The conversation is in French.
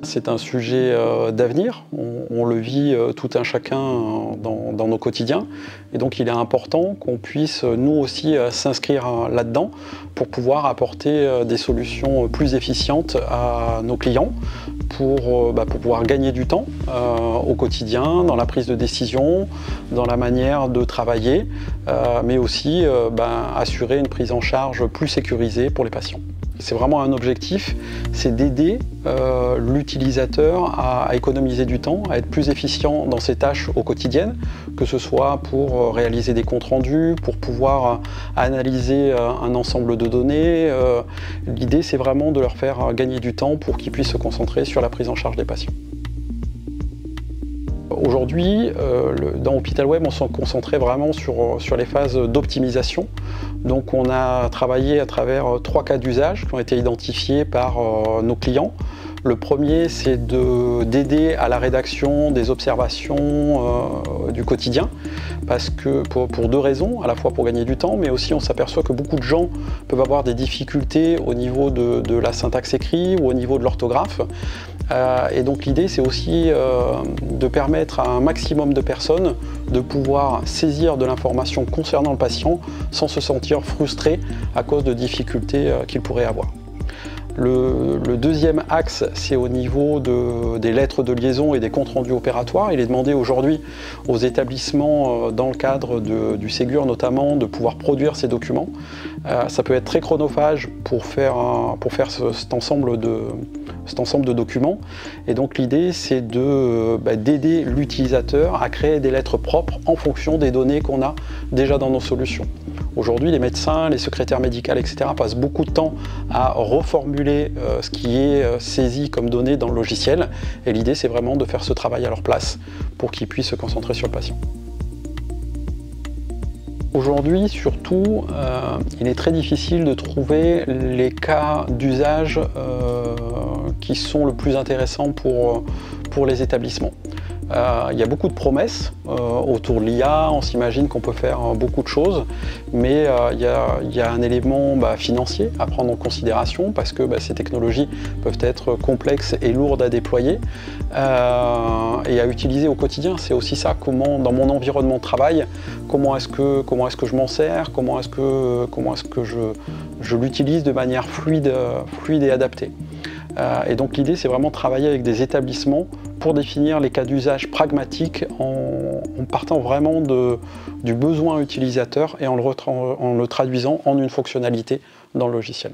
C'est un sujet d'avenir, on le vit tout un chacun dans nos quotidiens et donc il est important qu'on puisse nous aussi s'inscrire là-dedans pour pouvoir apporter des solutions plus efficientes à nos clients pour pouvoir gagner du temps au quotidien, dans la prise de décision, dans la manière de travailler, mais aussi assurer une prise en charge plus sécurisée pour les patients. C'est vraiment un objectif, c'est d'aider l'utilisateur à économiser du temps, à être plus efficient dans ses tâches au quotidien, que ce soit pour réaliser des comptes rendus, pour pouvoir analyser un ensemble de données. L'idée, c'est vraiment de leur faire gagner du temps pour qu'ils puissent se concentrer sur la prise en charge des patients. Aujourd'hui, dans Hôpital-Web, on s'est concentré vraiment sur les phases d'optimisation. Donc on a travaillé à travers 3 cas d'usage qui ont été identifiés par nos clients. Le premier, c'est d'aider à la rédaction des observations du quotidien, parce que pour 2 raisons, à la fois pour gagner du temps, mais aussi on s'aperçoit que beaucoup de gens peuvent avoir des difficultés au niveau de la syntaxe écrite ou au niveau de l'orthographe. Et donc l'idée, c'est aussi de permettre à un maximum de personnes de pouvoir saisir de l'information concernant le patient sans se sentir frustré à cause de difficultés qu'il pourrait avoir. Le deuxième axe, c'est au niveau des lettres de liaison et des comptes rendus opératoires. Il est demandé aujourd'hui aux établissements, dans le cadre du Ségur notamment, de pouvoir produire ces documents. Ça peut être très chronophage pour faire cet ensemble de documents. Et donc l'idée, c'est d'aider l'utilisateur à créer des lettres propres en fonction des données qu'on a déjà dans nos solutions. Aujourd'hui, les médecins, les secrétaires médicales, etc. passent beaucoup de temps à reformuler ce qui est saisi comme données dans le logiciel. Et l'idée, c'est vraiment de faire ce travail à leur place pour qu'ils puissent se concentrer sur le patient. Aujourd'hui, surtout, il est très difficile de trouver les cas d'usage qui sont le plus intéressants pour les établissements. Il y a beaucoup de promesses autour de l'IA, on s'imagine qu'on peut faire beaucoup de choses, mais il y a un élément financier à prendre en considération parce que ces technologies peuvent être complexes et lourdes à déployer et à utiliser au quotidien. C'est aussi ça, comment dans mon environnement de travail, comment est-ce que je m'en sers, comment est-ce que je l'utilise de manière fluide et adaptée. Et donc l'idée, c'est vraiment de travailler avec des établissements pour définir les cas d'usage pragmatiques en partant vraiment du besoin utilisateur et en le traduisant en une fonctionnalité dans le logiciel.